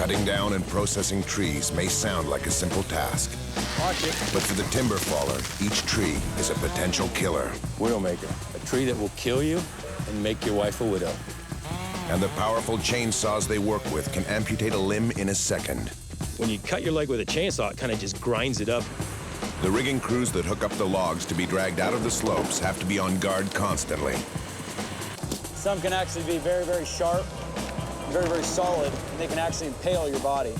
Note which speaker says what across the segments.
Speaker 1: Cutting down and processing trees may sound like a simple task.
Speaker 2: Watch it.
Speaker 1: But for the timber faller, each tree is a potential killer.
Speaker 2: Widowmaker, a tree that will kill you and make your wife a widow.
Speaker 1: And the powerful chainsaws they work with can amputate a limb in a second.
Speaker 2: When you cut your leg with a chainsaw, it kind of just grinds it up.
Speaker 1: The rigging crews that hook up the logs to be dragged out of the slopes have to be on guard constantly.
Speaker 3: Some can actually be very, very sharp, very, very solid, and they can actually impale your body.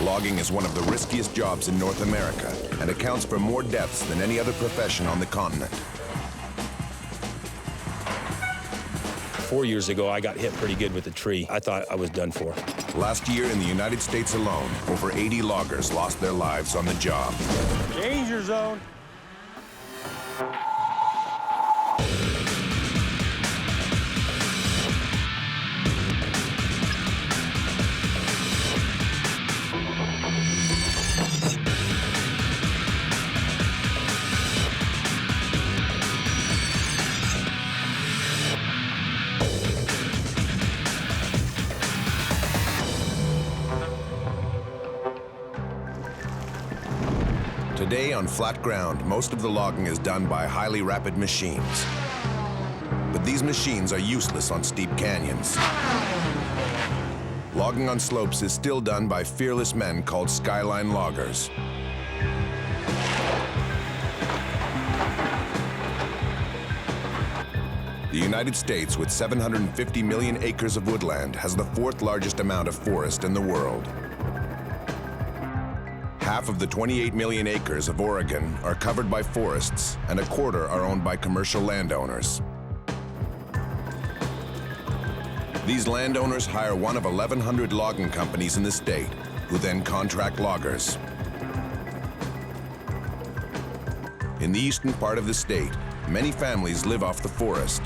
Speaker 1: Logging is one of the riskiest jobs in North America and accounts for more deaths than any other profession on the continent.
Speaker 2: 4 years ago, I got hit pretty good with a tree. I thought I was done for.
Speaker 1: Last year in the United States alone, over 80 loggers lost their lives on the job.
Speaker 3: Danger zone.
Speaker 1: Today on flat ground, most of the logging is done by highly rapid machines. But these machines are useless on steep canyons. Logging on slopes is still done by fearless men called skyline loggers. The United States, with 750 million acres of woodland, has the fourth largest amount of forest in the world. Half of the 28 million acres of Oregon are covered by forests, and a quarter are owned by commercial landowners. These landowners hire one of 1,100 logging companies in the state, who then contract loggers. In the eastern part of the state, many families live off the forest.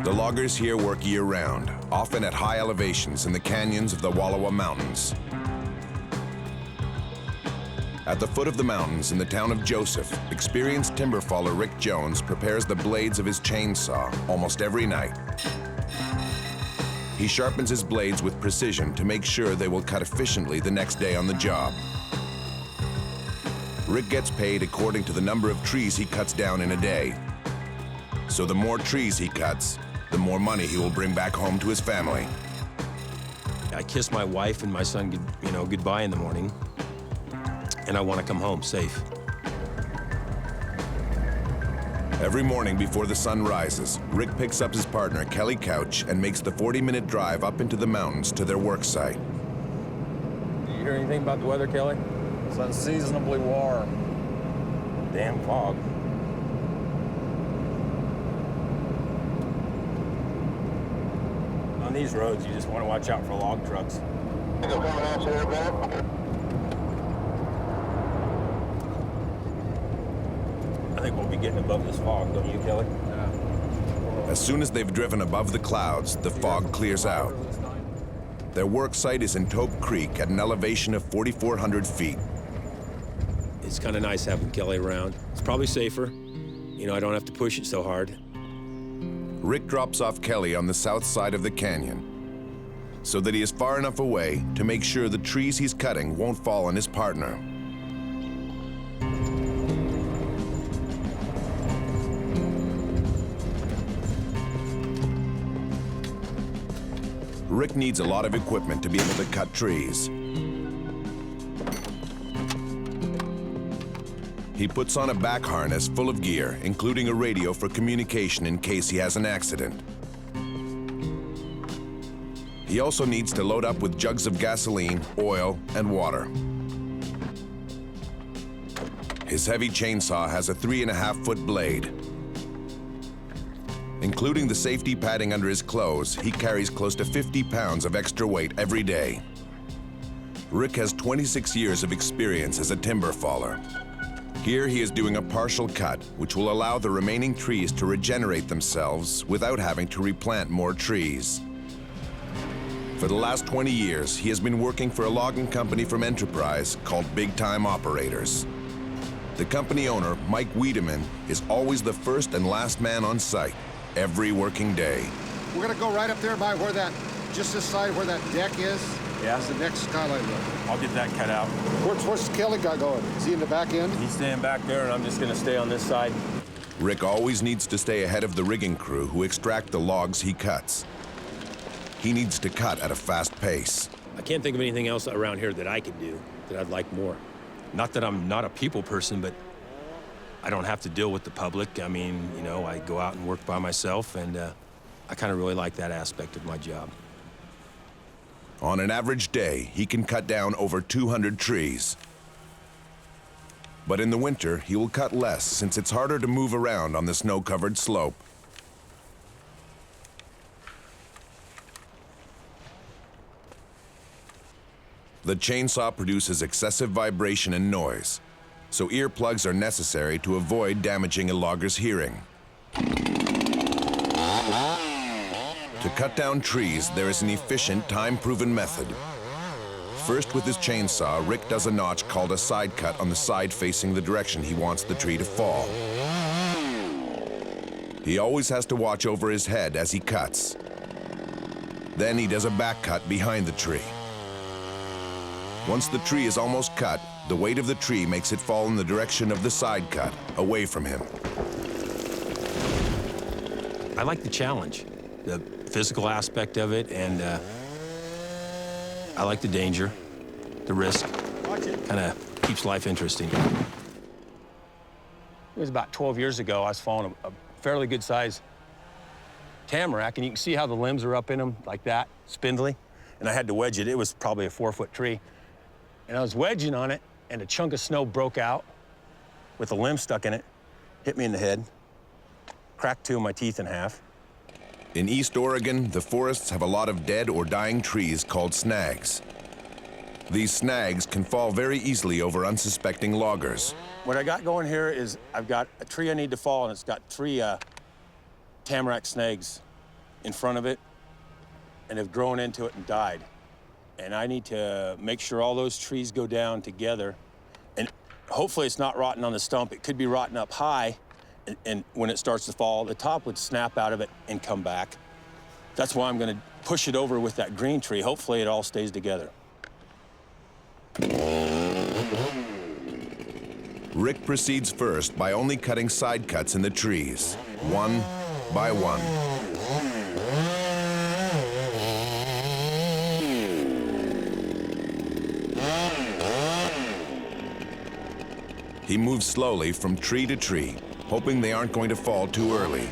Speaker 1: The loggers here work year-round, often at high elevations in the canyons of the Wallowa Mountains. At the foot of the mountains in the town of Joseph, experienced timber faller Rick Jones prepares the blades of his chainsaw almost every night. He sharpens his blades with precision to make sure they will cut efficiently the next day on the job. Rick gets paid according to the number of trees he cuts down in a day. So the more trees he cuts, the more money he will bring back home to his family.
Speaker 2: I kiss my wife and my son, goodbye in the morning, and I want to come home safe.
Speaker 1: Every morning before the sun rises, Rick picks up his partner, Kelly Couch, and makes the 40-minute drive up into the mountains to their work site.
Speaker 2: Do you hear anything about the weather, Kelly?
Speaker 3: It's unseasonably warm.
Speaker 2: Damn fog. On these roads, you just want to watch out for log trucks. I think we'll be getting above this fog, don't you, Kelly?
Speaker 3: Yeah.
Speaker 1: As soon as they've driven above the clouds, the fog clears out. Their work site is in Tope Creek at an elevation of 4,400 feet.
Speaker 2: It's kind of nice having Kelly around. It's probably safer. I don't have to push it so hard.
Speaker 1: Rick drops off Kelly on the south side of the canyon so that he is far enough away to make sure the trees he's cutting won't fall on his partner. Rick needs a lot of equipment to be able to cut trees. He puts on a back harness full of gear, including a radio for communication in case he has an accident. He also needs to load up with jugs of gasoline, oil, and water. His heavy chainsaw has a 3.5-foot blade. Including the safety padding under his clothes, he carries close to 50 pounds of extra weight every day. Rick has 26 years of experience as a timber faller. Here he is doing a partial cut, which will allow the remaining trees to regenerate themselves without having to replant more trees. For the last 20 years, he has been working for a logging company from Enterprise called Big Time Operators. The company owner, Mike Wiedemann, is always the first and last man on site, every working day.
Speaker 4: We're gonna go right up there by where that, just this side where that deck is.
Speaker 2: Yeah.
Speaker 4: That's the next skyline road.
Speaker 2: I'll get that cut out.
Speaker 4: Where's Kelly guy going? Is he in the back end?
Speaker 2: He's staying back there, and I'm just gonna stay on this side.
Speaker 1: Rick always needs to stay ahead of the rigging crew who extract the logs he cuts. He needs to cut at a fast pace.
Speaker 2: I can't think of anything else around here that I could do that I'd like more. Not that I'm not a people person, but I don't have to deal with the public. I mean, you know, I go out and work by myself, and I kind of really like that aspect of my job.
Speaker 1: On an average day, he can cut down over 200 trees. But in the winter, he will cut less since it's harder to move around on the snow-covered slope. The chainsaw produces excessive vibration and noise, so earplugs are necessary to avoid damaging a logger's hearing. To cut down trees, there is an efficient, time-proven method. First, with his chainsaw, Rick does a notch called a side cut on the side facing the direction he wants the tree to fall. He always has to watch over his head as he cuts. Then he does a back cut behind the tree. Once the tree is almost cut, the weight of the tree makes it fall in the direction of the side cut, away from him.
Speaker 2: I like the challenge, the physical aspect of it, and I like the danger, the risk. Kind of keeps life interesting. It was about 12 years ago. I was following a fairly good-sized tamarack, and you can see how the limbs are up in them like that, spindly. And I had to wedge it. It was probably a 4-foot tree. And I was wedging on it, and a chunk of snow broke out with a limb stuck in it, hit me in the head, cracked 2 of my teeth in half.
Speaker 1: In East Oregon, the forests have a lot of dead or dying trees called snags. These snags can fall very easily over unsuspecting loggers.
Speaker 2: What I got going here is I've got a tree I need to fall, and it's got 3 tamarack snags in front of it, and have grown into it and died. And I need to make sure all those trees go down together. And hopefully it's not rotting on the stump. It could be rotting up high, and when it starts to fall, the top would snap out of it and come back. That's why I'm gonna push it over with that green tree. Hopefully it all stays together.
Speaker 1: Rick proceeds first by only cutting side cuts in the trees, one by one. He moves slowly from tree to tree, hoping they aren't going to fall too early.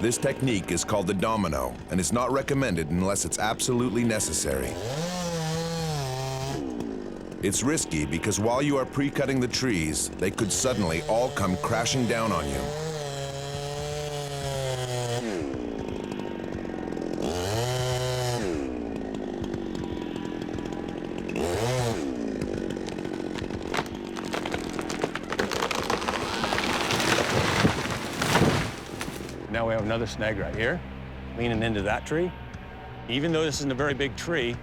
Speaker 1: This technique is called the domino and is not recommended unless it's absolutely necessary. It's risky because while you are pre-cutting the trees, they could suddenly all come crashing down on you.
Speaker 2: Now we have another snag right here, leaning into that tree. Even though this isn't a very big tree,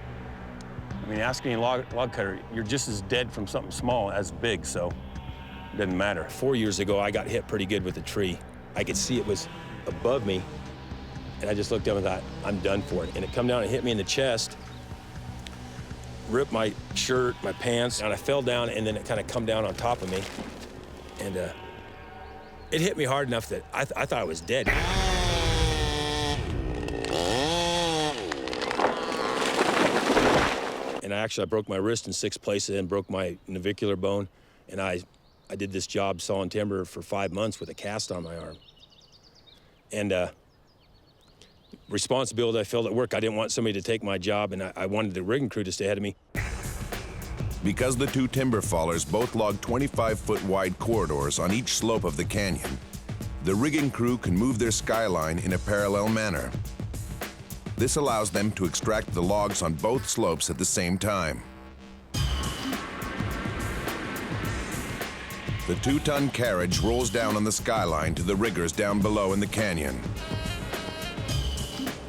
Speaker 2: I mean, ask any log cutter, you're just as dead from something small as big, so it doesn't matter. 4 years ago, I got hit pretty good with a tree. I could see it was above me, and I just looked up and thought, I'm done for it. And it come down and hit me in the chest, ripped my shirt, my pants, and I fell down, and then it kind of come down on top of me. And it hit me hard enough that I thought I was dead. And I broke my wrist in 6 places and broke my navicular bone. And I did this job sawing timber for 5 months with a cast on my arm. And responsibility I felt at work, I didn't want somebody to take my job, and I wanted the rigging crew to stay ahead of me.
Speaker 1: Because the two timber fallers both log 25-foot wide corridors on each slope of the canyon, the rigging crew can move their skyline in a parallel manner. This allows them to extract the logs on both slopes at the same time. The 2-ton carriage rolls down on the skyline to the riggers down below in the canyon.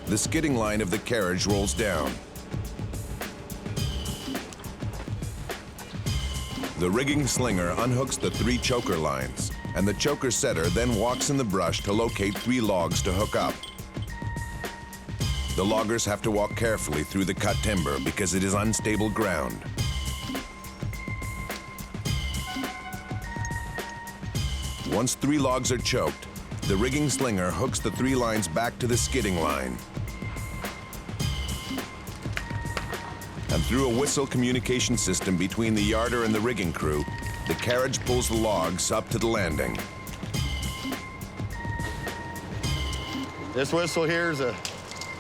Speaker 1: The skidding line of the carriage rolls down. The rigging slinger unhooks the 3 choker lines, and the choker setter then walks in the brush to locate 3 logs to hook up. The loggers have to walk carefully through the cut timber because it is unstable ground. Once 3 logs are choked, the rigging slinger hooks the 3 lines back to the skidding line. And through a whistle communication system between the yarder and the rigging crew, the carriage pulls the logs up to the landing.
Speaker 5: This whistle here is a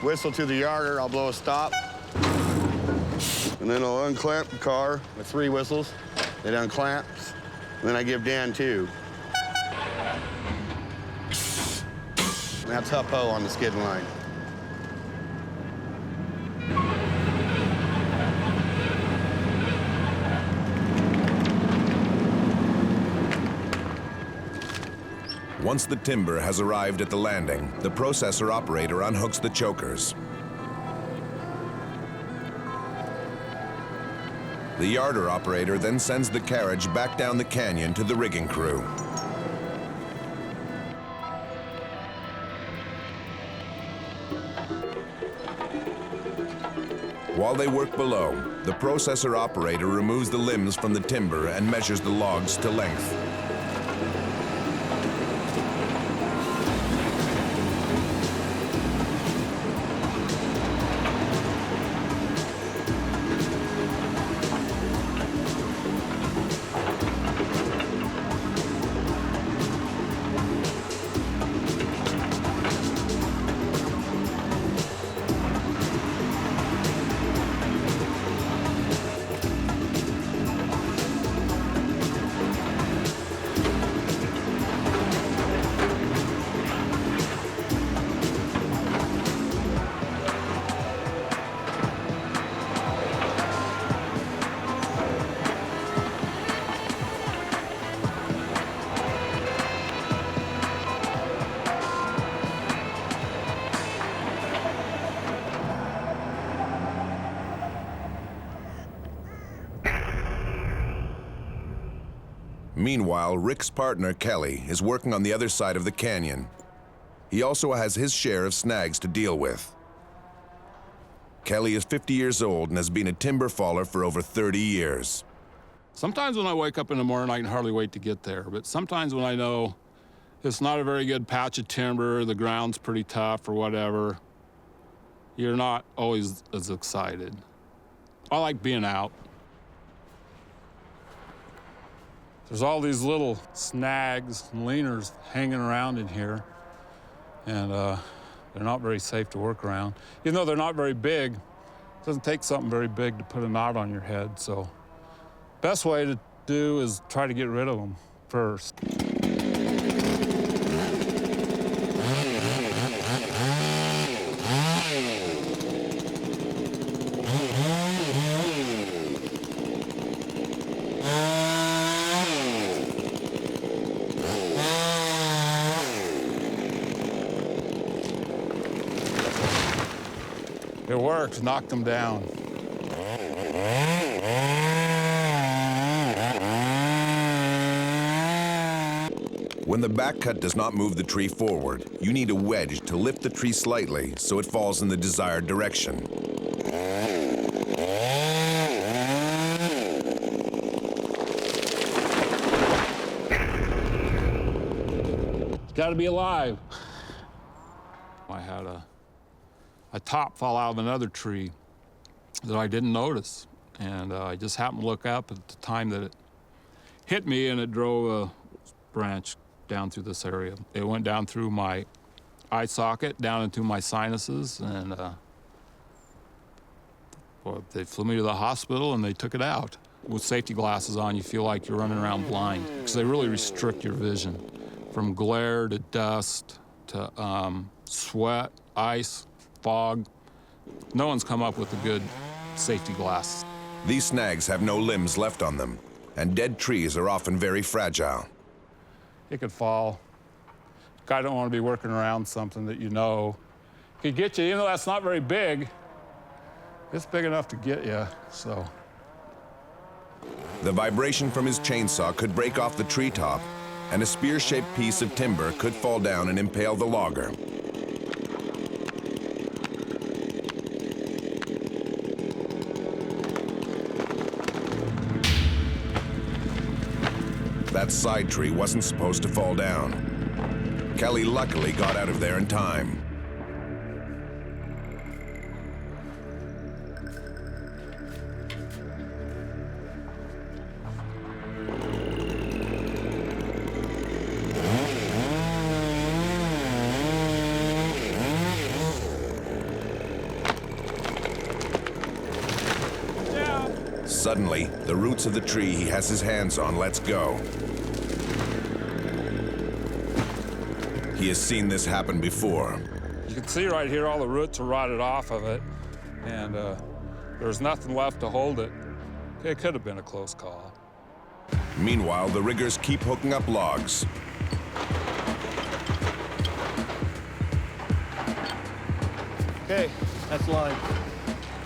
Speaker 5: whistle to the yarder. I'll blow a stop. And then I'll unclamp the car with 3 whistles. It unclamps. And then I give Dan 2. And that's up-ho on the skidding line.
Speaker 1: Once the timber has arrived at the landing, the processor operator unhooks the chokers. The yarder operator then sends the carriage back down the canyon to the rigging crew. While they work below, the processor operator removes the limbs from the timber and measures the logs to length. Meanwhile, Rick's partner, Kelly, is working on the other side of the canyon. He also has his share of snags to deal with. Kelly is 50 years old and has been a timber faller for over 30 years.
Speaker 6: Sometimes when I wake up in the morning, I can hardly wait to get there. But sometimes when I know it's not a very good patch of timber, the ground's pretty tough or whatever, you're not always as excited. I like being out. There's all these little snags and leaners hanging around in here, and they're not very safe to work around. Even though they're not very big, it doesn't take something very big to put a knot on your head, so best way to do is try to get rid of them first. It worked, knocked them down.
Speaker 1: When the back cut does not move the tree forward, you need a wedge to lift the tree slightly so it falls in the desired direction.
Speaker 6: It's got to be alive. I had a top fall out of another tree that I didn't notice. And I just happened to look up at the time that it hit me, and it drove a branch down through this area. It went down through my eye socket, down into my sinuses, and well, they flew me to the hospital and they took it out. With safety glasses on, you feel like you're running around blind because they really restrict your vision from glare to dust to sweat, ice, fog. No one's come up with a good safety glass.
Speaker 1: These snags have no limbs left on them, and dead trees are often very fragile.
Speaker 6: It could fall. I don't want to be working around something that you know could get you. Even though that's not very big, it's big enough to get you, so.
Speaker 1: The vibration from his chainsaw could break off the treetop and a spear-shaped piece of timber could fall down and impale the logger. That side tree wasn't supposed to fall down. Kelly luckily got out of there in time. Suddenly, the roots of the tree he has his hands on lets go. He has seen this happen before.
Speaker 6: You can see right here all the roots are rotted off of it, and there's nothing left to hold it. It could have been a close call.
Speaker 1: Meanwhile, the riggers keep hooking up logs.
Speaker 7: Okay, that's line.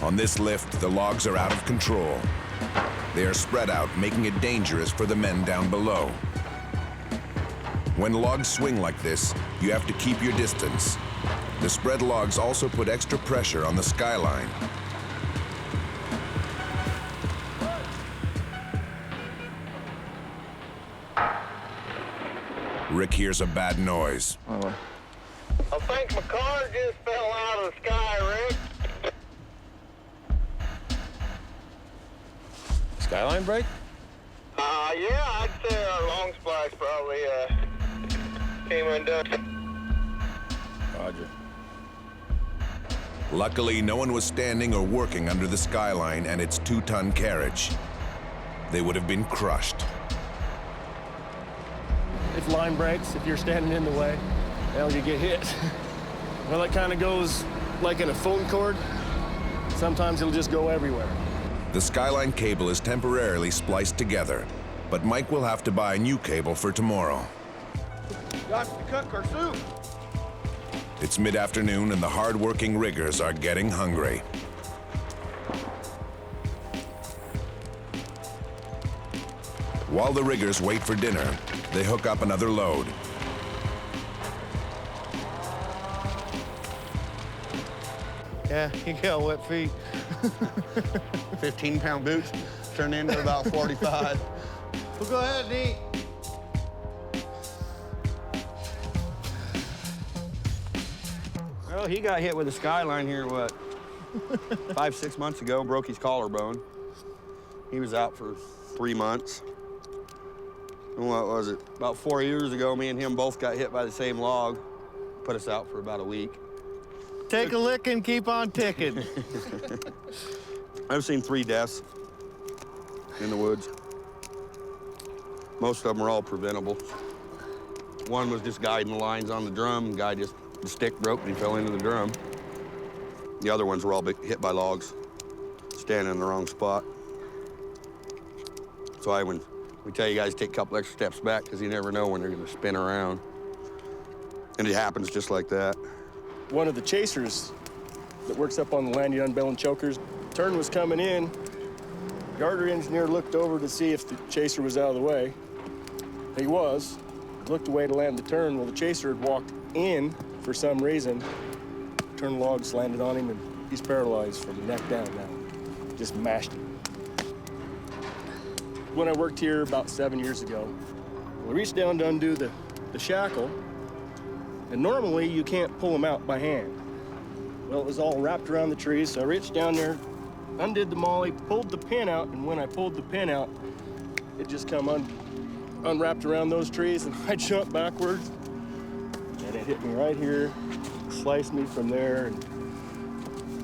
Speaker 1: On this lift, the logs are out of control. They are spread out, making it dangerous for the men down below. When logs swing like this, you have to keep your distance. The spread logs also put extra pressure on the skyline. Rick hears a bad noise.
Speaker 5: I think my car just fell out of the sky, Rick.
Speaker 2: Skyline break?
Speaker 5: Yeah, I'd say our long splice probably came undone.
Speaker 2: Roger.
Speaker 1: Luckily, no one was standing or working under the skyline and its 2-ton carriage. They would have been crushed.
Speaker 7: If line breaks, if you're standing in the way, hell, you get hit. Well, it kind of goes like in a phone cord. Sometimes it'll just go everywhere.
Speaker 1: The skyline cable is temporarily spliced together, but Mike will have to buy a new cable for tomorrow.
Speaker 5: Got to cook our soup.
Speaker 1: It's mid-afternoon and the hard-working riggers are getting hungry. While the riggers wait for dinner, they hook up another load.
Speaker 5: Yeah, you got wet feet. 15-pound boots turned into about 45. Well, go ahead and eat. Well, he got hit with a skyline here, what, 5, 6 months ago, broke his collarbone. He was out for 3 months. And what was it? About 4 years ago, me and him both got hit by the same log. Put us out for about a week.
Speaker 7: Take a lick and keep on ticking.
Speaker 5: I've seen 3 deaths in the woods. Most of them are all preventable. One was just guiding the lines on the drum. The stick broke and he fell into the drum. The other ones were all hit by logs, standing in the wrong spot. So when we tell you guys to take a couple extra steps back because you never know when they're gonna spin around. And it happens just like that.
Speaker 7: One of the chasers that works up on the landing unbelling chokers, turn was coming in. Yarder engineer looked over to see if the chaser was out of the way. He was. Looked away to land the turn. Well, the chaser had walked in for some reason. Turn logs landed on him, and he's paralyzed from the neck down now. Just mashed him. When I worked here about 7 years ago, we reached down to undo the shackle, and normally you can't pull them out by hand. Well, it was all wrapped around the trees, so I reached down there, undid the molly, pulled the pin out, and when I pulled the pin out, it just come unwrapped around those trees, and I jumped backwards, and it hit me right here, sliced me from there,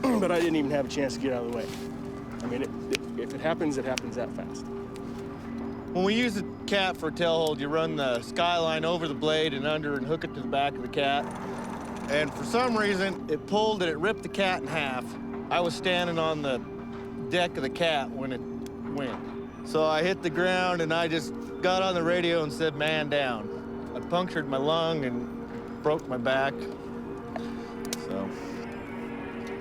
Speaker 7: but I didn't even have a chance to get out of the way. I mean, if it happens that fast.
Speaker 8: When we use the cat for tail hold, you run the skyline over the blade and under and hook it to the back of the cat. And for some reason, it pulled and it ripped the cat in half. I was standing on the deck of the cat when it went. So I hit the ground and I just got on the radio and said, "Man down." I punctured my lung and broke my back. So,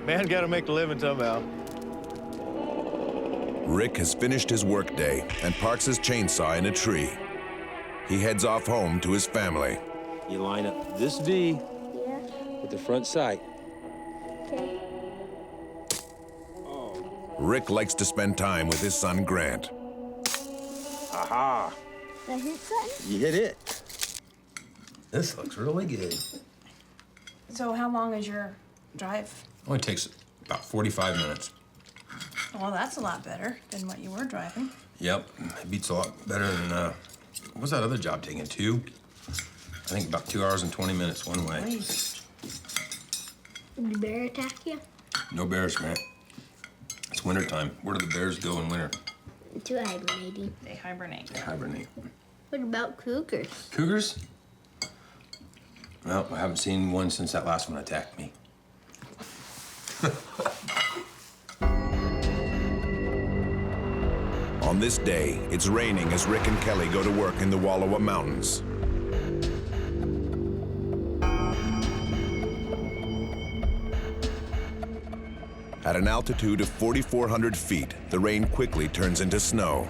Speaker 8: man gotta make a living somehow.
Speaker 1: Rick has finished his workday and parks his chainsaw in a tree. He heads off home to his family.
Speaker 2: You line up this V with the front sight.
Speaker 9: Okay.
Speaker 1: Rick likes to spend time with his son, Grant.
Speaker 2: Aha!
Speaker 9: Did I hit something?
Speaker 2: You hit it. This looks really good.
Speaker 10: So how long is your drive?
Speaker 11: Only takes about 45 minutes.
Speaker 10: Well, that's a lot better than what you were driving.
Speaker 11: Yep, it beats a lot better than, what was that other job taking, 2? I think about 2 hours and 20 minutes one way.
Speaker 10: Please.
Speaker 9: Did the bear attack you?
Speaker 11: No bears, Grant. It's wintertime. Where do the bears go in winter?
Speaker 9: To hibernating.
Speaker 10: They hibernate.
Speaker 11: They hibernate.
Speaker 9: What about cougars?
Speaker 11: Cougars? Well, I haven't seen one since that last one attacked me.
Speaker 1: On this day, it's raining as Rick and Kelly go to work in the Wallowa Mountains. At an altitude of 4,400 feet, the rain quickly turns into snow.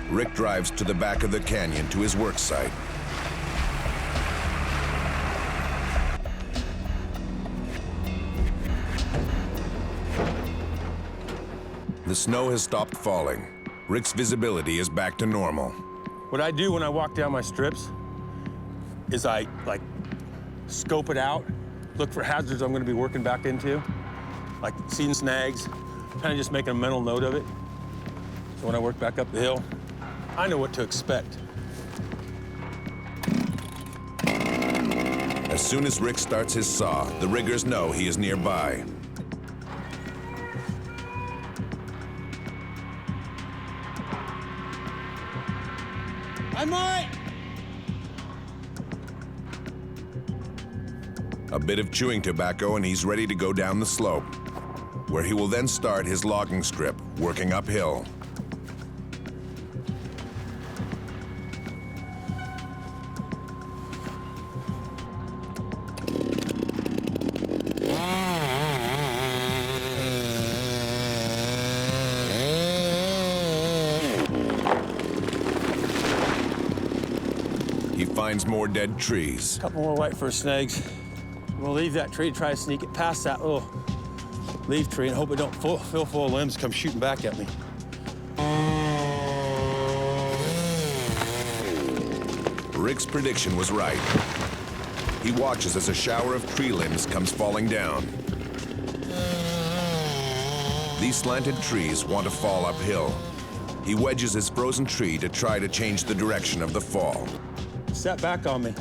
Speaker 1: Rick drives to the back of the canyon to his work site. The snow has stopped falling. Rick's visibility is back to normal.
Speaker 2: What I do when I walk down my strips is I, like, scope it out, look for hazards I'm gonna be working back into, like seeing snags, kind of just making a mental note of it. So when I work back up the hill, I know what to expect.
Speaker 1: As soon as Rick starts his saw, the riggers know he is nearby.
Speaker 2: I might!
Speaker 1: A bit of chewing tobacco and he's ready to go down the slope, where he will then start his logging strip, working uphill. He finds more dead trees.
Speaker 2: Couple more white fir snags. We'll leave that tree, try to sneak it past that little leaf tree and hope it don't fill full of limbs come shooting back at me.
Speaker 1: Rick's prediction was right. He watches as a shower of tree limbs comes falling down. These slanted trees want to fall uphill. He wedges his frozen tree to try to change the direction of the fall.
Speaker 2: Set back on me.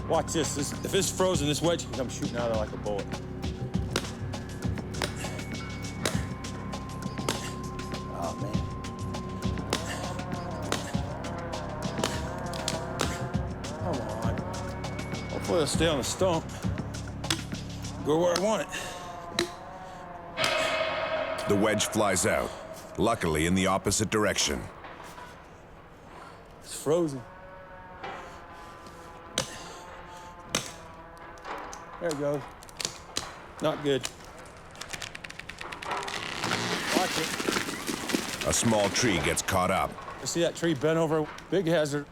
Speaker 2: Watch this. If it's frozen, this wedge can come shooting out of there like a bullet. Oh, man. Come on. Hopefully it'll stay on the stump. Go where I want it.
Speaker 1: The wedge flies out, luckily in the opposite direction.
Speaker 2: It's frozen. There it goes. Not good. Watch it.
Speaker 1: A small tree gets caught up.
Speaker 2: You see that tree bent over? Big hazard.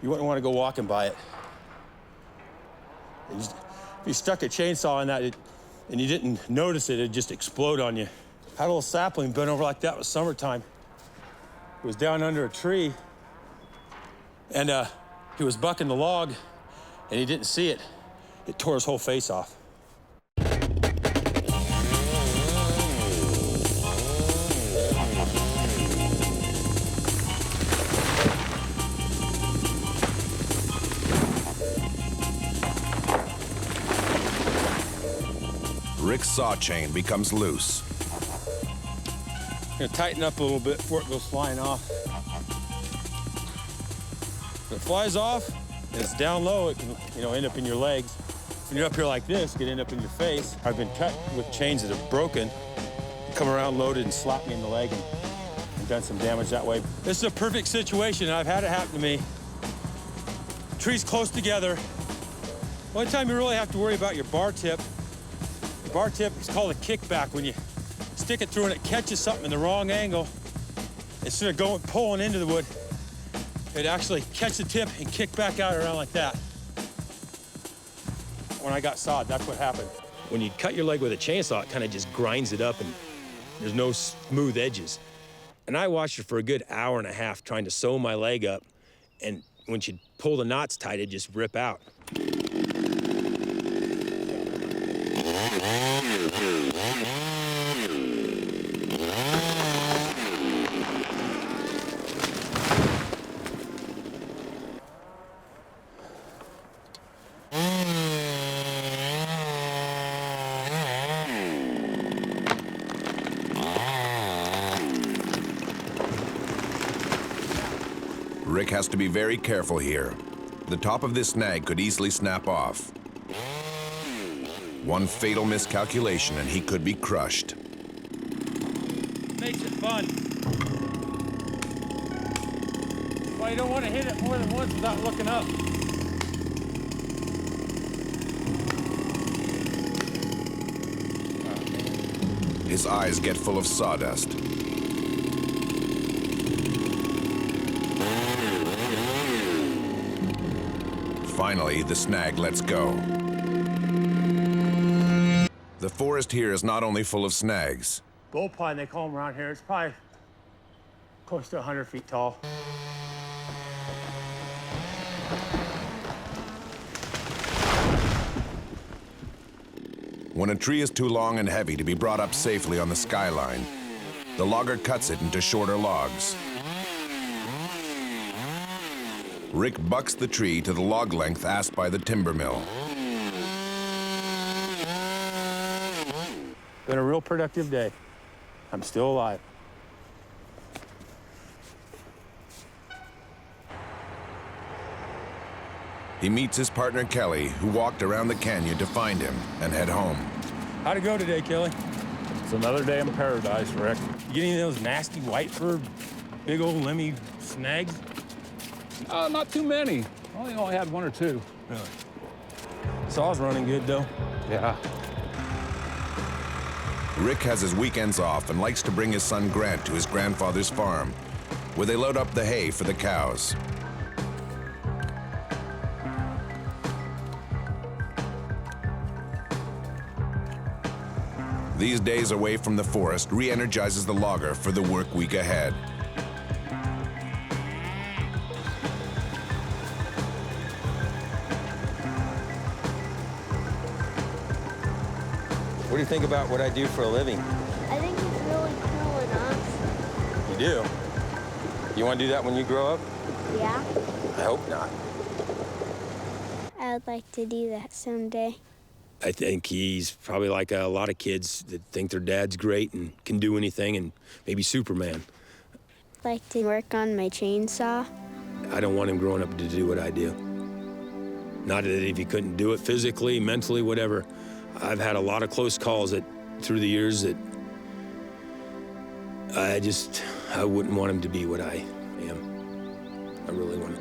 Speaker 2: You wouldn't want to go walking by it. If you stuck a chainsaw in that and you didn't notice it, it'd just explode on you. Had a little sapling bent over like that. It was summertime. It was down under a tree, and he was bucking the log, and he didn't see it. It tore his whole face off.
Speaker 1: Rick's saw chain becomes loose.
Speaker 2: I'm gonna tighten up a little bit before it goes flying off. If it flies off and it's down low, it can, end up in your legs. When you're up here like this, it can end up in your face. I've been cut with chains that have broken, come around loaded and slap me in the leg and done some damage that way. This is a perfect situation, and I've had it happen to me. Trees close together. Only time you really have to worry about your bar tip The bar tip is called a kickback. When you stick it through and it catches something in the wrong angle, instead of pulling into the wood, it actually catch the tip and kick back out around like that. When I got sawed, that's what happened. When you cut your leg with a chainsaw, it kind of just grinds it up and there's no smooth edges. And I watched her for a good hour and a half trying to sew my leg up, and when she'd pull the knots tight, it'd just rip out.
Speaker 1: Rick has to be very careful here. The top of this snag could easily snap off. One fatal miscalculation and he could be crushed.
Speaker 2: Makes it fun. Well, you don't want to hit it more than once without looking up.
Speaker 1: His eyes get full of sawdust. Finally, the snag lets go. The forest here is not only full of snags.
Speaker 2: Gold pine, they call them around here. It's probably close to 100 feet tall.
Speaker 1: When a tree is too long and heavy to be brought up safely on the skyline, the logger cuts it into shorter logs. Rick bucks the tree to the log length asked by the timber mill.
Speaker 2: Been a real productive day. I'm still alive.
Speaker 1: He meets his partner Kelly, who walked around the canyon to find him and head home.
Speaker 2: How'd it go today, Kelly?
Speaker 6: It's another day in paradise, Rick.
Speaker 2: You get any of those nasty white fur, big old limmy snags?
Speaker 6: Not too many. I only had one or two.
Speaker 2: Really? Saw's running good, though.
Speaker 6: Yeah.
Speaker 1: Rick has his weekends off and likes to bring his son Grant to his grandfather's farm, where they load up the hay for the cows. These days away from the forest re-energizes the logger for the work week ahead.
Speaker 12: What do you think about what I do for a living?
Speaker 9: I think it's really cool and awesome.
Speaker 12: You do? You want to do that when you grow up?
Speaker 9: Yeah,
Speaker 12: I hope not.
Speaker 9: I would like to do that someday.
Speaker 2: I think he's probably like a lot of kids that think their dad's great and can do anything and maybe Superman.
Speaker 9: I'd like to work on my chainsaw.
Speaker 2: I don't want him growing up to do what I do. Not that if he couldn't do it physically, mentally, whatever. I've had a lot of close calls through the years that I wouldn't want him to be what I am. I really wouldn't.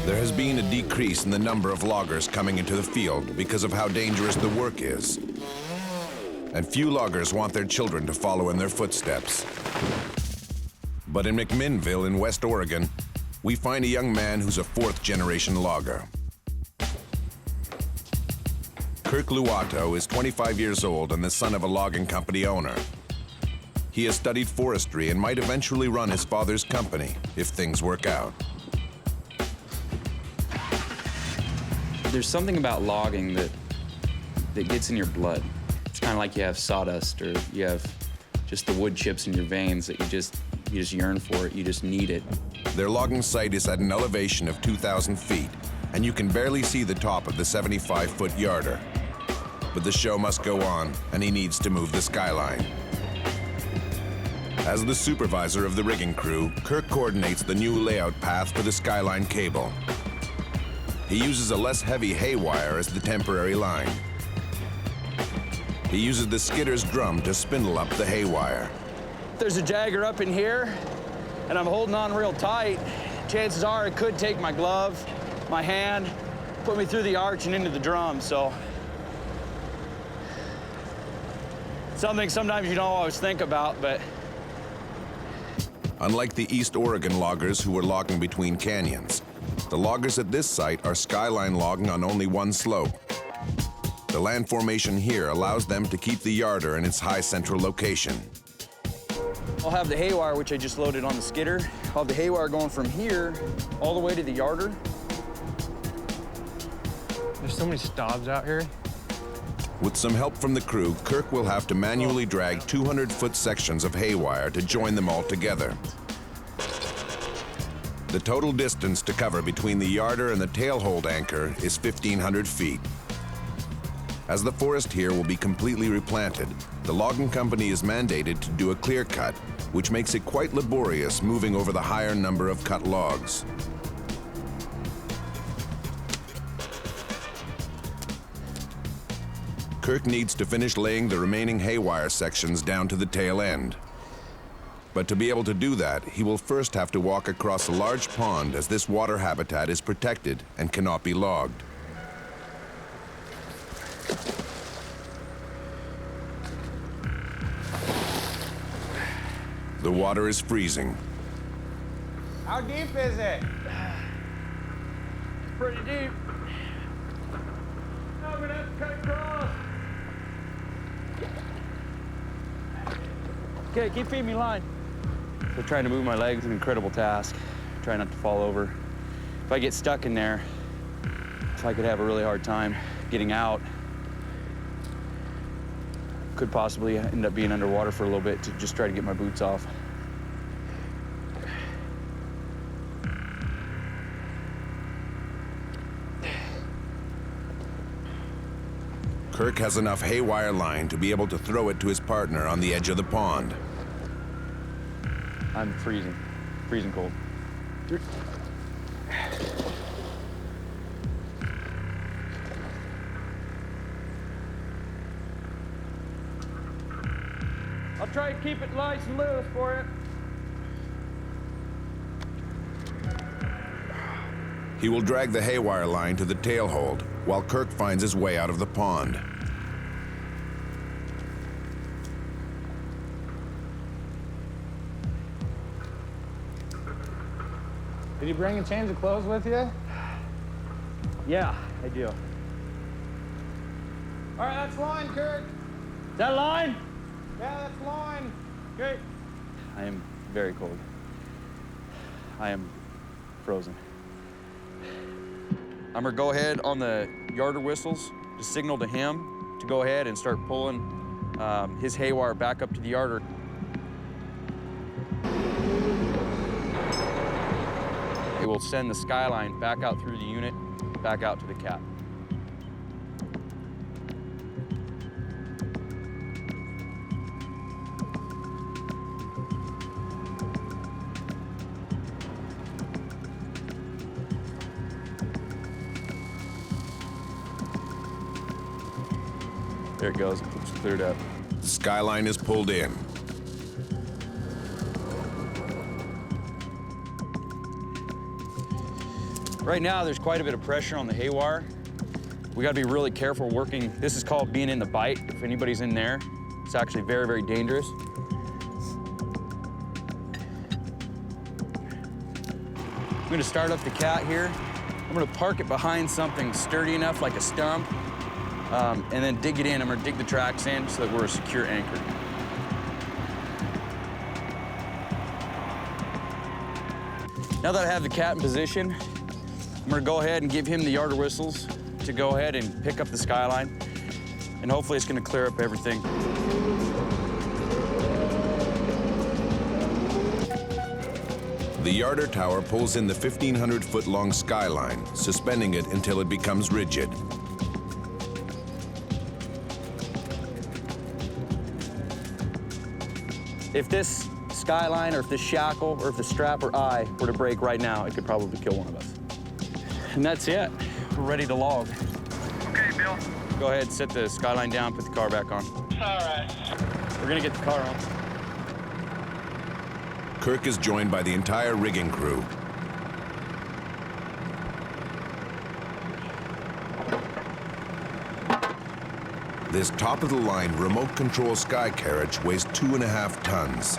Speaker 1: There has been a decrease in the number of loggers coming into the field because of how dangerous the work is. And few loggers want their children to follow in their footsteps. But in McMinnville in West Oregon, we find a young man who's a fourth-generation logger. Kirk Luato is 25 years old and the son of a logging company owner. He has studied forestry and might eventually run his father's company if things work out.
Speaker 13: There's something about logging that gets in your blood. It's kind of like you have sawdust or you have just the wood chips in your veins that you just yearn for it, you just need it.
Speaker 1: Their logging site is at an elevation of 2,000 feet, and you can barely see the top of the 75-foot yarder. But the show must go on, and he needs to move the skyline. As the supervisor of the rigging crew, Kirk coordinates the new layout path for the skyline cable. He uses a less heavy hay wire as the temporary line. He uses the skidder's drum to spindle up the hay wire.
Speaker 12: There's a jagger up in here.
Speaker 3: and I'm holding on real tight, chances are it could take my glove, my hand, put me through the arch and into the drum, so. Something sometimes you don't always think about, but.
Speaker 1: Unlike the East Oregon loggers who were logging between canyons, the loggers at this site are skyline logging on only one slope. The land formation here allows them to keep the yarder in its high central location.
Speaker 3: I'll have the haywire, which I just loaded on the skidder. I'll have the haywire going from here all the way to the yarder.
Speaker 8: There's so many stobs out here.
Speaker 1: With some help from the crew, Kirk will have to manually drag 200-foot sections of haywire to join them all together. The total distance to cover between the yarder and the tailhold anchor is 1,500 feet. As the forest here will be completely replanted, the logging company is mandated to do a clear cut, which makes it quite laborious moving over the higher number of cut logs. Kirk needs to finish laying the remaining haywire sections down to the tail end. But to be able to do that, he will first have to walk across a large pond, as this water habitat is protected and cannot be logged. The water is freezing.
Speaker 8: How deep is it?
Speaker 3: Pretty deep.
Speaker 8: I'm gonna have to cut across.
Speaker 3: Okay, keep feeding me line. So trying to move my legs is an incredible task. Try not to fall over. If I get stuck in there, if I could have a really hard time getting out, could possibly end up being underwater for a little bit to just try to get my boots off.
Speaker 1: Kirk has enough haywire line to be able to throw it to his partner on the edge of the pond.
Speaker 3: I'm freezing, freezing cold.
Speaker 8: I'll try to keep it nice and loose for you.
Speaker 1: He will drag the haywire line to the tailhold while Kirk finds his way out of the pond.
Speaker 8: Did you bring a change of clothes with you?
Speaker 3: Yeah, I do.
Speaker 8: All right, that's line, Kirk.
Speaker 3: Is that line?
Speaker 8: Yeah, that's line. Okay.
Speaker 3: I am very cold. I am frozen. I'm gonna go ahead on the yarder whistles to signal to him to go ahead and start pulling his haywire back up to the yarder. It will send the skyline back out through the unit, back out to the cat. There it goes, it's cleared up.
Speaker 1: The skyline is pulled in.
Speaker 3: Right now, there's quite a bit of pressure on the haywire. We gotta be really careful working. This is called being in the bite. If anybody's in there, it's actually very, very dangerous. I'm gonna start up the cat here. I'm gonna park it behind something sturdy enough, like a stump, and then dig it in. I'm gonna dig the tracks in so that we're a secure anchor. Now that I have the cat in position, I'm gonna go ahead and give him the yarder whistles to go ahead and pick up the skyline, and hopefully it's gonna clear up everything.
Speaker 1: The yarder tower pulls in the 1,500-foot-long skyline, suspending it until it becomes rigid.
Speaker 3: If this skyline or if this shackle or if the strap or eye were to break right now, it could probably kill one of us. And that's it. We're ready to log.
Speaker 8: Okay, Bill.
Speaker 3: Go ahead, set the skyline down, put the car back on.
Speaker 8: All right.
Speaker 3: We're gonna get the car on.
Speaker 1: Kirk is joined by the entire rigging crew. This top-of-the-line remote control sky carriage weighs 2.5 tons.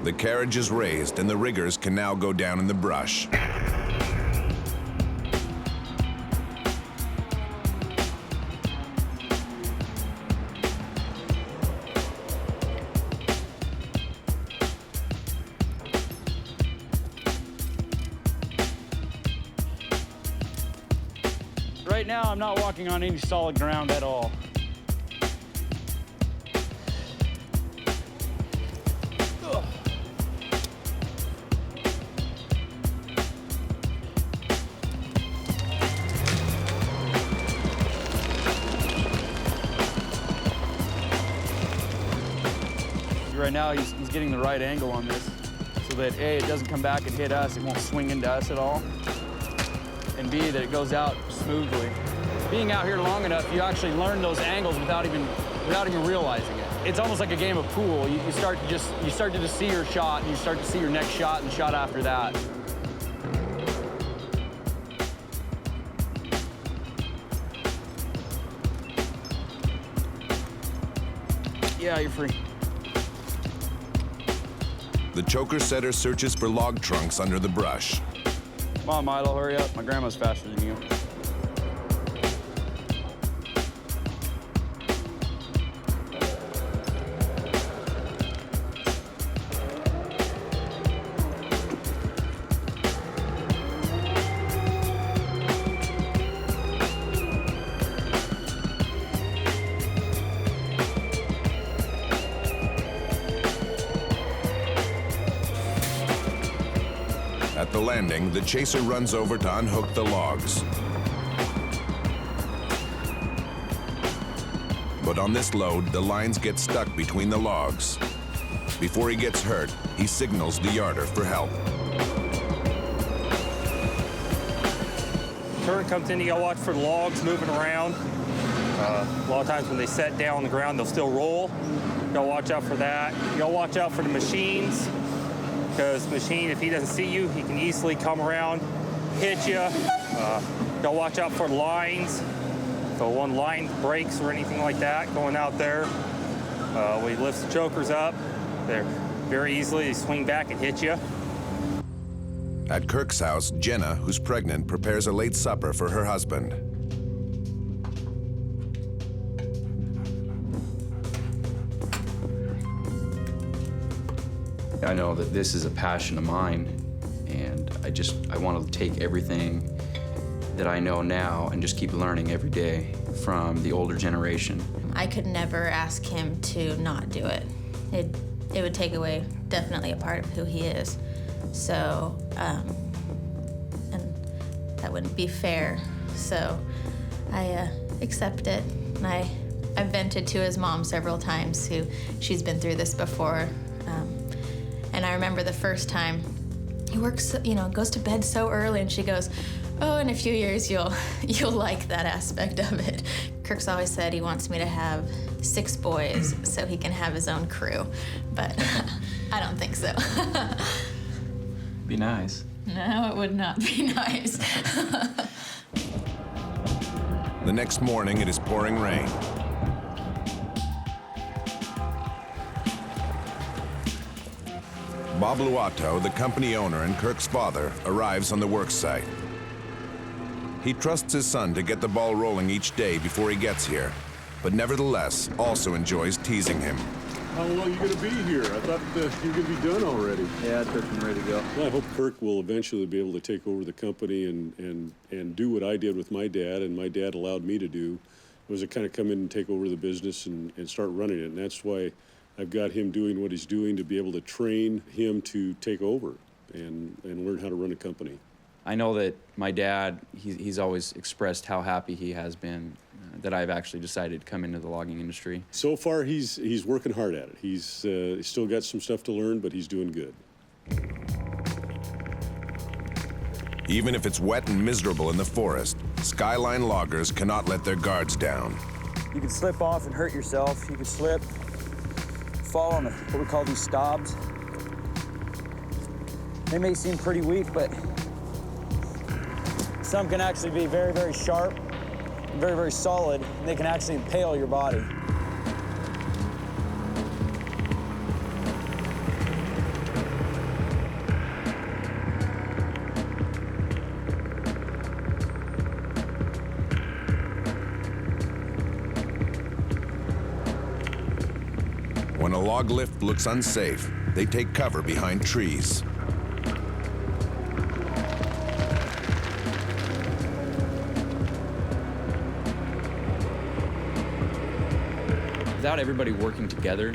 Speaker 1: The carriage is raised and the riggers can now go down in the brush.
Speaker 3: Right now, I'm not walking on any solid ground at all. Right now, he's getting the right angle on this so that A, it doesn't come back and hit us, it won't swing into us at all, and B, that it goes out smoothly. Being out here long enough, you actually learn those angles without even realizing it. It's almost like a game of pool. You start to just see your shot, and you start to see your next shot and the shot after that. Yeah, you're free.
Speaker 1: The choker setter searches for log trunks under the brush.
Speaker 3: Come on, Milo, hurry up. My grandma's faster than you.
Speaker 1: At the landing, the chaser runs over to unhook the logs. But on this load, the lines get stuck between the logs. Before he gets hurt, he signals the yarder for help.
Speaker 14: Turn comes in, you gotta watch for the logs moving around. A lot of times when they set down on the ground, they'll still roll. You gotta watch out for that. You gotta watch out for the machines, because machine, if he doesn't see you, he can easily come around, hit you. Gotta watch out for lines. So one line breaks or anything like that going out there. When he lifts the chokers up, they're very easily, they swing back and hit you.
Speaker 1: At Kirk's house, Jenna, who's pregnant, prepares a late supper for her husband.
Speaker 13: I know that this is a passion of mine, and I want to take everything that I know now and just keep learning every day from the older generation.
Speaker 10: I could never ask him to not do it. It would take away definitely a part of who he is. So, and that wouldn't be fair. So I accept it, and I've vented to his mom several times, she's been through this before. And I remember the first time, he works, goes to bed so early, and she goes, "Oh, in a few years you'll like that aspect of it." Kirk's always said he wants me to have 6 boys so he can have his own crew, but I don't think so.
Speaker 13: Be nice.
Speaker 10: No, it would not be nice.
Speaker 1: The next morning, it is pouring rain. Bob Luato, the company owner and Kirk's father, arrives on the work site. He trusts his son to get the ball rolling each day before he gets here, but nevertheless also enjoys teasing him.
Speaker 15: How long are you going to be here? I thought you were going to be done already.
Speaker 3: Yeah, I'm ready to go.
Speaker 15: Well, I hope Kirk will eventually be able to take over the company and do what I did with my dad, and my dad allowed me to do, was to kind of come in and take over the business and start running it. And that's why I've got him doing what he's doing, to be able to train him to take over and learn how to run a company.
Speaker 13: I know that my dad, he's always expressed how happy he has been that I've actually decided to come into the logging industry.
Speaker 15: So far, he's working hard at it. He's still got some stuff to learn, but he's doing good.
Speaker 1: Even if it's wet and miserable in the forest, Skyline loggers cannot let their guards down.
Speaker 3: You could slip off and hurt yourself. You could slip, fall on what we call these stobs. They may seem pretty weak, but some can actually be very, very sharp, very, very solid, and they can actually impale your body.
Speaker 1: When a log lift looks unsafe, they take cover behind trees.
Speaker 13: Without everybody working together,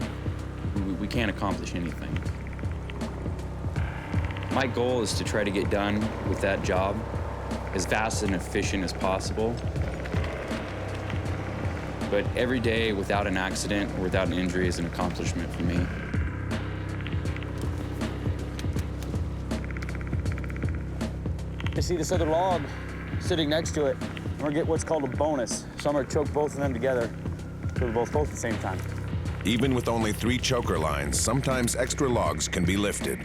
Speaker 13: we can't accomplish anything. My goal is to try to get done with that job as fast and efficient as possible. But every day without an accident or without an injury is an accomplishment for me.
Speaker 3: You see this other log sitting next to it, I'm gonna get what's called a bonus. So I'm gonna choke both of them together so they're both at the same time.
Speaker 1: Even with only 3 choker lines, sometimes extra logs can be lifted.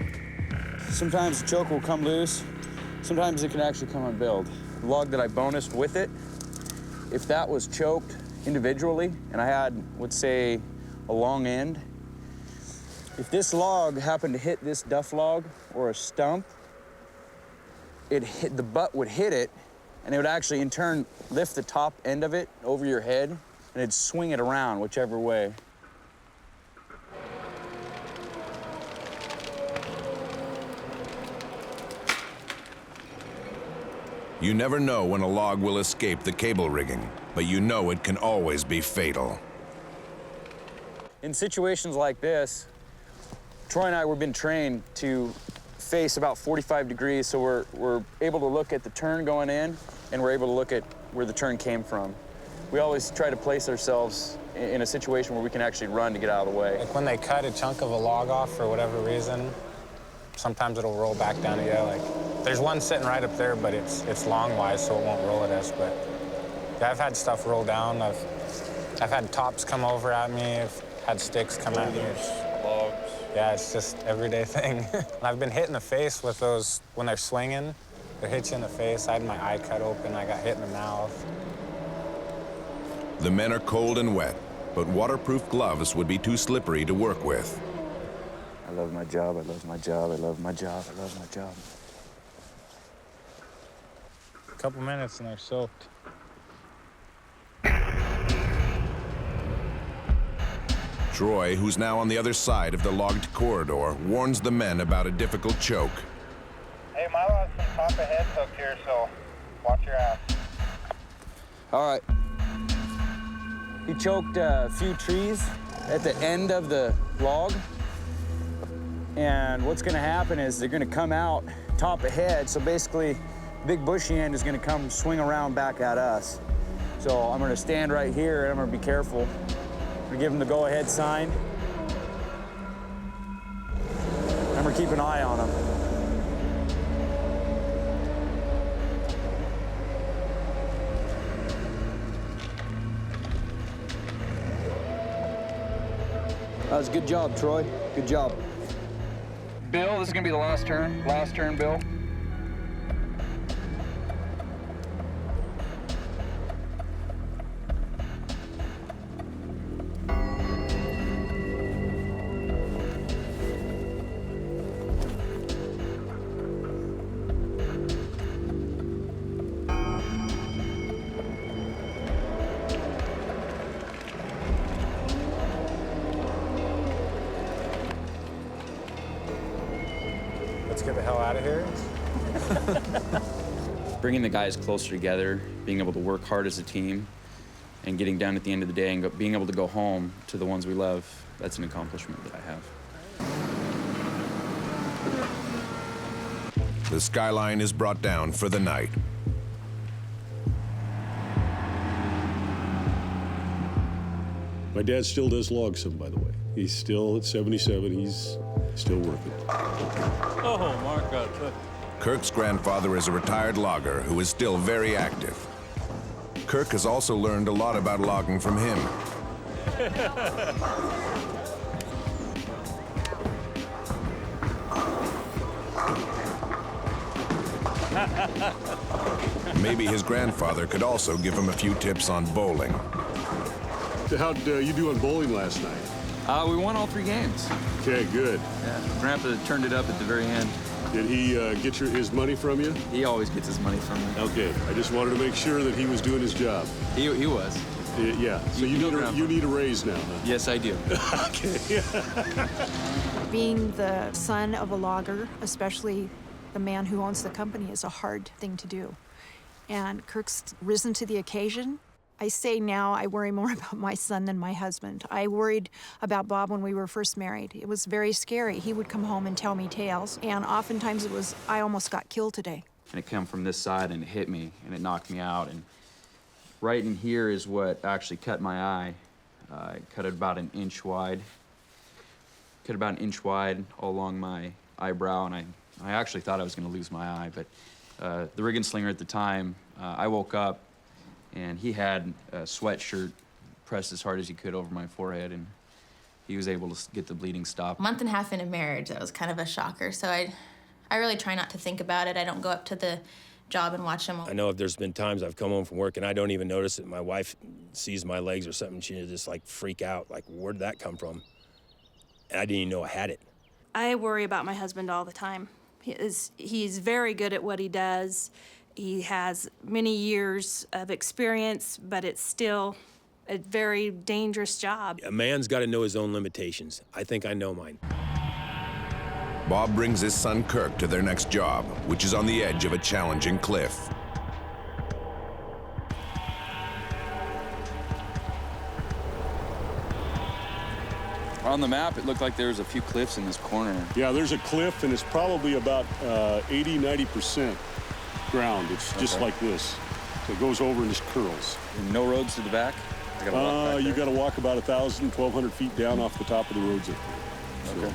Speaker 3: Sometimes the choke will come loose. Sometimes it can actually come unbilled. The log that I bonused with it, if that was choked individually and I had, let's say, a long end, if this log happened to hit this duff log or a stump, the butt would hit it, and it would actually in turn lift the top end of it over your head, and it'd swing it around whichever way.
Speaker 1: You never know when a log will escape the cable rigging, but you know it can always be fatal.
Speaker 3: In situations like this, Troy and I were been trained to face about 45 degrees, so we're able to look at the turn going in, and we're able to look at where the turn came from. We always try to place ourselves in a situation where we can actually run to get out of the way.
Speaker 16: Like when they cut a chunk of a log off for whatever reason, sometimes it'll roll back down to you. Like, there's one sitting right up there, but it's long-wise, so it won't roll at us. But yeah, I've had stuff roll down. I've had tops come over at me. I've had sticks come at me.
Speaker 8: Logs.
Speaker 16: Yeah, it's just everyday thing. I've been hit in the face with those when they're swinging. They hit you in the face. I had my eye cut open. I got hit in the mouth.
Speaker 1: The men are cold and wet, but waterproof gloves would be too slippery to work with.
Speaker 3: I love my job, I love my job, I love my job, I love my job.
Speaker 16: A couple minutes and they're soaked.
Speaker 1: Troy, who's now on the other side of the logged corridor, warns the men about a difficult choke.
Speaker 17: Hey, Milo has some top ahead hooked here, so watch your ass.
Speaker 3: All right. He choked a few trees at the end of the log. And what's gonna happen is they're gonna come out top ahead. So basically, big bushy end is gonna come swing around back at us. So I'm gonna stand right here and I'm gonna be careful. I'm gonna give him the go-ahead sign. I'm gonna keep an eye on him. That was a good job, Troy. Good job. Bill, this is gonna be the last turn. Last turn, Bill.
Speaker 16: Let's get the hell out of here.
Speaker 13: Bringing the guys closer together, being able to work hard as a team, and getting done at the end of the day and being able to go home to the ones we love, that's an accomplishment that I have.
Speaker 1: The skyline is brought down for the night.
Speaker 15: My dad still does log some, by the way. He's still at 77, he's still working.
Speaker 6: Oh, Mark got it.
Speaker 1: Kirk's grandfather is a retired logger who is still very active. Kirk has also learned a lot about logging from him. Maybe his grandfather could also give him a few tips on bowling.
Speaker 15: How'd you do on bowling last night?
Speaker 13: We won all 3 games.
Speaker 15: Okay, good.
Speaker 13: Yeah, Grandpa turned it up at the very end.
Speaker 15: Did he get his money from you?
Speaker 13: He always gets his money from me.
Speaker 15: Okay, I just wanted to make sure that he was doing his job.
Speaker 13: He was.
Speaker 15: Yeah, so you need a raise now, huh?
Speaker 13: Yes, I do.
Speaker 15: Okay.
Speaker 18: Being the son of a logger, especially the man who owns the company, is a hard thing to do. And Kirk's risen to the occasion. I say now I worry more about my son than my husband. I worried about Bob when we were first married. It was very scary. He would come home and tell me tales, and oftentimes it was, I almost got killed today.
Speaker 13: And it came from this side and it hit me and it knocked me out. And right in here is what actually cut my eye. It cut it about an inch wide. Cut about an inch wide all along my eyebrow, and I actually thought I was gonna lose my eye, but the rig and slinger at the time, I woke up and he had a sweatshirt pressed as hard as he could over my forehead, and he was able to get the bleeding stopped.
Speaker 10: A month and a half into marriage, that was kind of a shocker, so I really try not to think about it. I don't go up to the job and watch him.
Speaker 12: I know if there's been times I've come home from work and I don't even notice it. My wife sees my legs or something, she just like freak out, like, where did that come from? And I didn't even know I had it.
Speaker 19: I worry about my husband all the time. He's very good at what he does. He has many years of experience, but it's still a very dangerous job.
Speaker 12: A man's got to know his own limitations. I think I know mine.
Speaker 1: Bob brings his son Kirk to their next job, which is on the edge of a challenging cliff.
Speaker 13: On the map, it looked like there was a few cliffs in this corner.
Speaker 15: Yeah, there's a cliff, and it's probably about 80, 90% ground. It's just like this. So it goes over and just curls.
Speaker 13: And no roads to the back? I gotta walk back
Speaker 15: you
Speaker 13: there.
Speaker 15: got to walk about 1,000, 1,200 feet down off the top of the roads up there.
Speaker 13: Okay.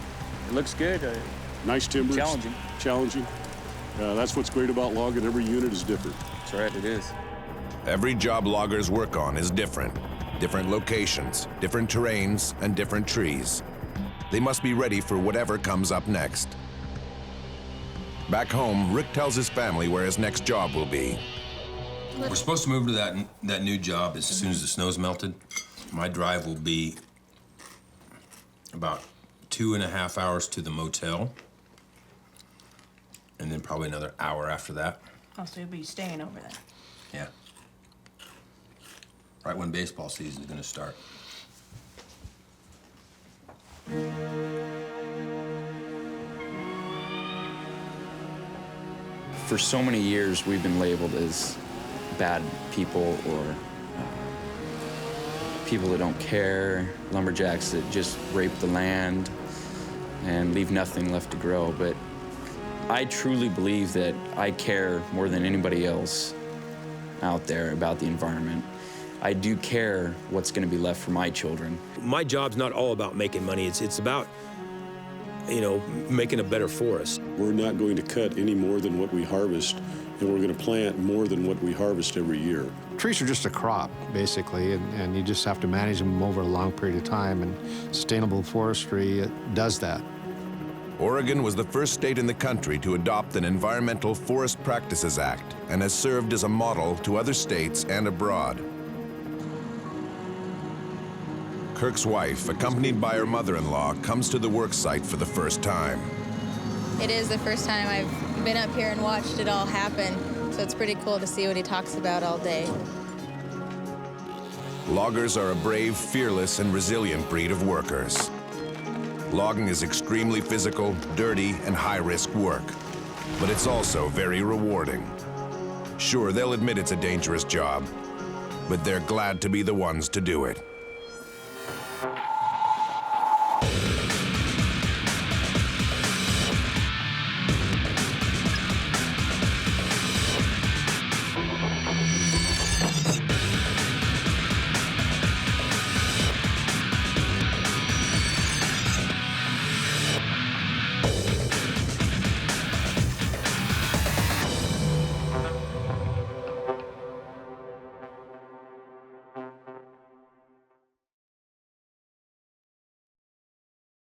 Speaker 13: It looks good.
Speaker 15: Nice timbers.
Speaker 13: Challenging.
Speaker 15: Challenging. That's what's great about logging. Every unit is different.
Speaker 13: That's right, it is.
Speaker 1: Every job loggers work on is different. Different locations, different terrains, and different trees. They must be ready for whatever comes up next. Back home, Rick tells his family where his next job will be.
Speaker 11: We're supposed to move to that new job as soon as the snow's melted. My drive will be about 2.5 hours to the motel, and then probably another hour after that.
Speaker 19: Oh, so you'll be staying over there.
Speaker 11: Yeah. Right when baseball season is going to start.
Speaker 13: For so many years, we've been labeled as bad people or people that don't care, lumberjacks that just rape the land and leave nothing left to grow. But I truly believe that I care more than anybody else out there about the environment. I do care what's going to be left for my children.
Speaker 12: My job's not all about making money. It's about, you know, making a better forest.
Speaker 15: We're not going to cut any more than what we harvest, and we're going to plant more than what we harvest every year.
Speaker 4: Trees are just a crop, basically, and you just have to manage them over a long period of time, and sustainable forestry does that.
Speaker 1: Oregon was the first state in the country to adopt an Environmental Forest Practices Act and has served as a model to other states and abroad. Kirk's wife, accompanied by her mother-in-law, comes to the work site for the first time.
Speaker 10: It is the first time I've been up here and watched it all happen, so it's pretty cool to see what he talks about all day.
Speaker 1: Loggers are a brave, fearless, and resilient breed of workers. Logging is extremely physical, dirty, and high-risk work, but it's also very rewarding. Sure, they'll admit it's a dangerous job, but they're glad to be the ones to do it.